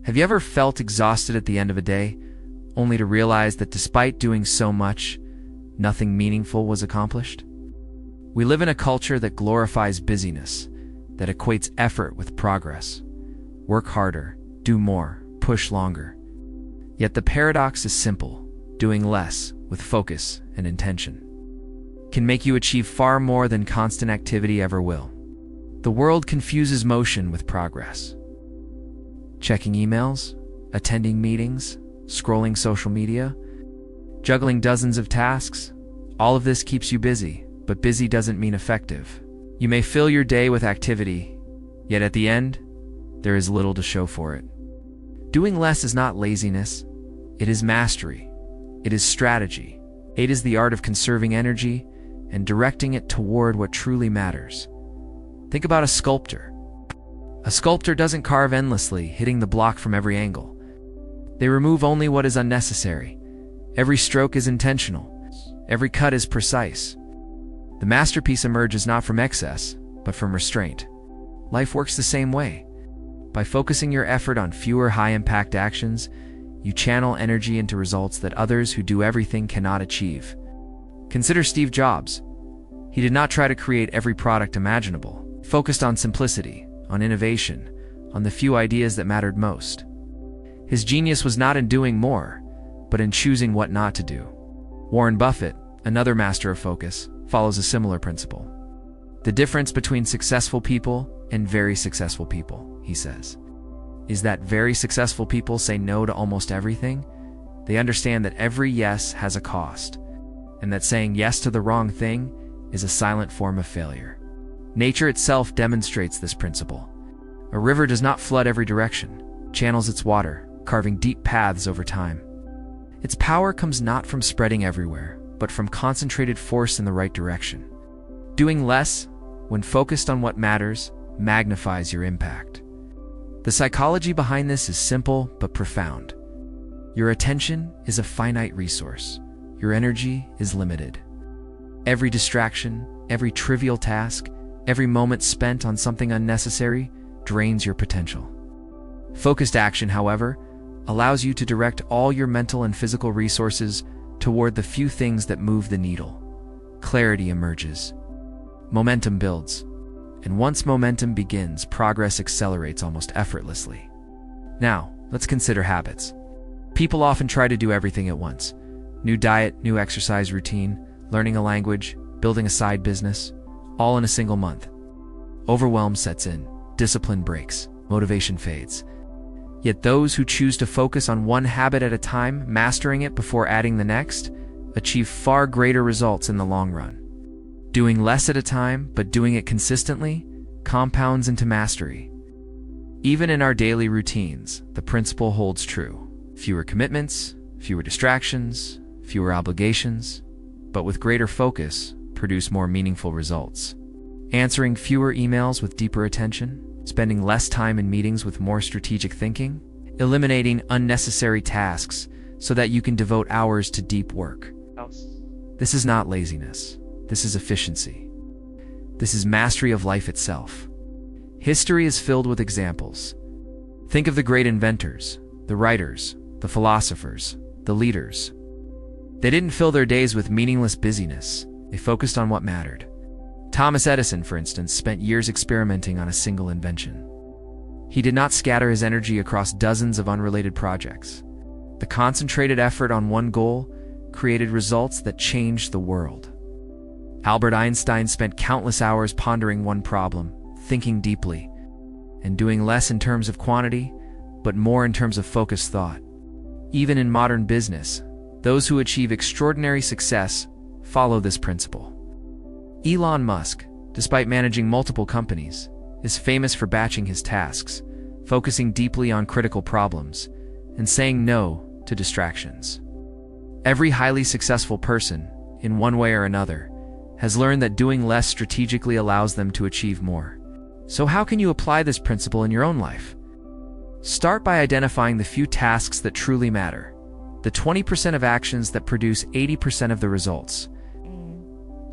Have you ever felt exhausted at the end of a day, only to realize that despite doing so much, nothing meaningful was accomplished? We live in a culture that glorifies busyness, that equates effort with progress. Work harder, do more, push longer. Yet the paradox is simple. Doing less, with focus and intention, can make you achieve far more than constant activity ever will. The world confuses motion with progress. Checking emails, attending meetings, scrolling social media, juggling dozens of tasks, all of this keeps you busy, but busy doesn't mean effective. You may fill your day with activity, yet at the end, there is little to show for it. Doing less is not laziness, it is mastery. It is strategy. It is the art of conserving energy and directing it toward what truly matters. Think about a sculptor. A sculptor doesn't carve endlessly, hitting the block from every angle. They remove only what is unnecessary. Every stroke is intentional. Every cut is precise. The masterpiece emerges not from excess, but from restraint. Life works the same way. By focusing your effort on fewer high-impact actions, you channel energy into results that others who do everything cannot achieve. Consider Steve Jobs. He did not try to create every product imaginable. He focused on simplicity, on innovation, on the few ideas that mattered most. His genius was not in doing more, but in choosing what not to do. Warren Buffett, another master of focus, follows a similar principle. The difference between successful people and very successful people, he says, is that very successful people say no to almost everything. They understand that every yes has a cost, and that saying yes to the wrong thing is a silent form of failure. Nature itself demonstrates this principle. A river does not flood every direction, channels its water, carving deep paths over time. Its power comes not from spreading everywhere, but from concentrated force in the right direction. Doing less, when focused on what matters, magnifies your impact. The psychology behind this is simple but profound. Your attention is a finite resource. Your energy is limited. Every distraction, every trivial task, every moment spent on something unnecessary drains your potential. Focused action, however, allows you to direct all your mental and physical resources toward the few things that move the needle. Clarity emerges. Momentum builds. And once momentum begins, progress accelerates almost effortlessly. Now, let's consider habits. People often try to do everything at once. New diet, new exercise routine, learning a language, building a side business, all in a single month. Overwhelm sets in, discipline breaks, motivation fades. Yet those who choose to focus on one habit at a time, mastering it before adding the next, achieve far greater results in the long run. Doing less at a time, but doing it consistently, compounds into mastery. Even in our daily routines, the principle holds true. Fewer commitments, fewer distractions, fewer obligations, but with greater focus, produce more meaningful results. Answering fewer emails with deeper attention, spending less time in meetings with more strategic thinking, eliminating unnecessary tasks so that you can devote hours to deep work. This is not laziness. This is efficiency. This is mastery of life itself. History is filled with examples. Think of the great inventors, the writers, the philosophers, the leaders. They didn't fill their days with meaningless busyness. They focused on what mattered. Thomas Edison, for instance, spent years experimenting on a single invention. He did not scatter his energy across dozens of unrelated projects. The concentrated effort on one goal created results that changed the world. Albert Einstein spent countless hours pondering one problem, thinking deeply, and doing less in terms of quantity, but more in terms of focused thought. Even in modern business, those who achieve extraordinary success follow this principle. Elon Musk, despite managing multiple companies, is famous for batching his tasks, focusing deeply on critical problems, and saying no to distractions. Every highly successful person, in one way or another, has learned that doing less strategically allows them to achieve more. So how can you apply this principle in your own life? Start by identifying the few tasks that truly matter, the 20% of actions that produce 80% of the results.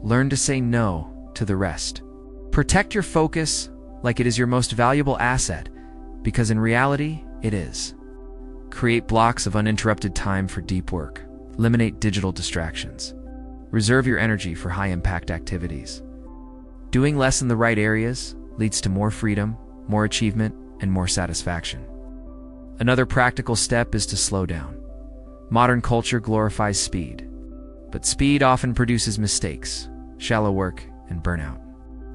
Learn to say no to the rest. Protect your focus like it is your most valuable asset, because in reality, it is. Create blocks of uninterrupted time for deep work. Eliminate digital distractions. Reserve your energy for high-impact activities. Doing less in the right areas leads to more freedom, more achievement, and more satisfaction. Another practical step is to slow down. Modern culture glorifies speed, but speed often produces mistakes, shallow work, and burnout.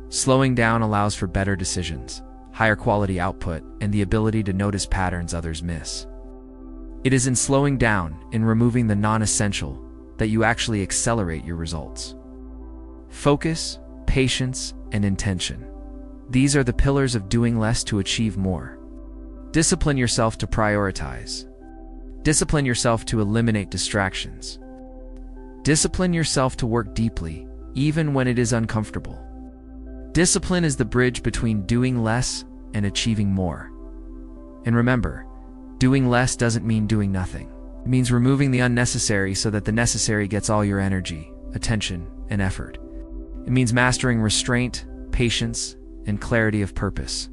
Slowing down allows for better decisions, higher quality output, and the ability to notice patterns others miss. It is in slowing down, in removing the non-essential, that you actually accelerate your results. Focus, patience, and intention. These are the pillars of doing less to achieve more. Discipline yourself to prioritize. Discipline yourself to eliminate distractions. Discipline yourself to work deeply, even when it is uncomfortable. Discipline is the bridge between doing less and achieving more. And remember, doing less doesn't mean doing nothing. It means removing the unnecessary so that the necessary gets all your energy, attention, and effort. It means mastering restraint, patience, and clarity of purpose.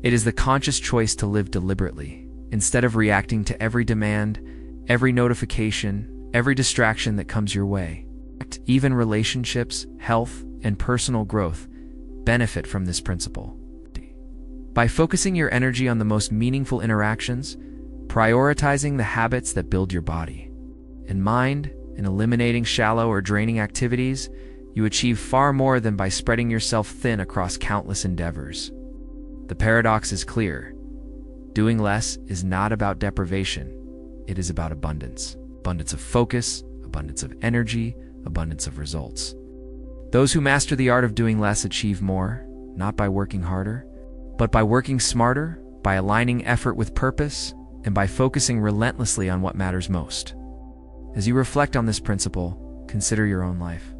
It is the conscious choice to live deliberately, instead of reacting to every demand, every notification, every distraction that comes your way. Even relationships, health, and personal growth benefit from this principle. By focusing your energy on the most meaningful interactions, prioritizing the habits that build your body and mind, and eliminating shallow or draining activities, you achieve far more than by spreading yourself thin across countless endeavors. The paradox is clear. Doing less is not about deprivation. It is about abundance. Abundance of focus, abundance of energy, abundance of results. Those who master the art of doing less achieve more, not by working harder, but by working smarter, by aligning effort with purpose, and by focusing relentlessly on what matters most. As you reflect on this principle, consider your own life.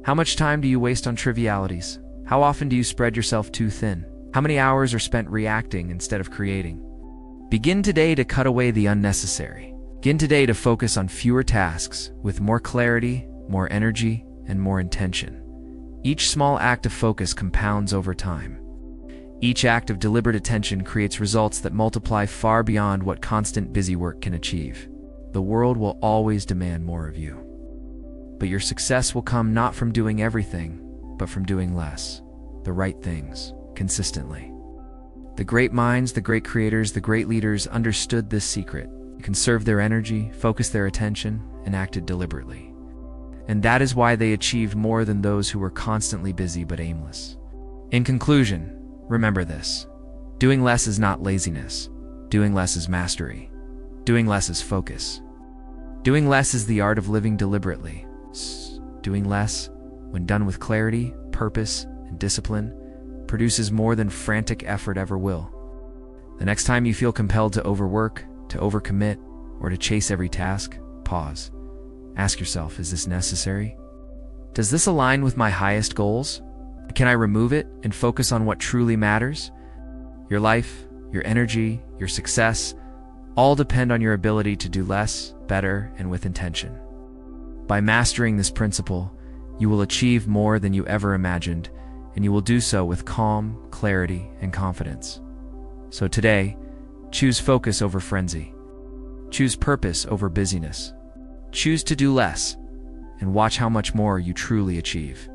How much time do you waste on trivialities? How often do you spread yourself too thin? How many hours are spent reacting instead of creating? Begin today to cut away the unnecessary. Begin today to focus on fewer tasks with more clarity, more energy, and more intention. Each small act of focus compounds over time. Each act of deliberate attention creates results that multiply far beyond what constant busy work can achieve. The world will always demand more of you. But your success will come not from doing everything, but from doing less, the right things, consistently. The great minds, the great creators, the great leaders understood this secret. They conserved their energy, focused their attention, and acted deliberately. And that is why they achieved more than those who were constantly busy but aimless. In conclusion, remember this. Doing less is not laziness. Doing less is mastery. Doing less is focus. Doing less is the art of living deliberately. Doing less, when done with clarity, purpose, and discipline, produces more than frantic effort ever will. The next time you feel compelled to overwork, to overcommit, or to chase every task, pause. Ask yourself, is this necessary? Does this align with my highest goals? Can I remove it and focus on what truly matters? Your life, your energy, your success, all depend on your ability to do less, better, and with intention. By mastering this principle, you will achieve more than you ever imagined, and you will do so with calm, clarity, and confidence. So today, choose focus over frenzy. Choose purpose over busyness. Choose to do less, and watch how much more you truly achieve.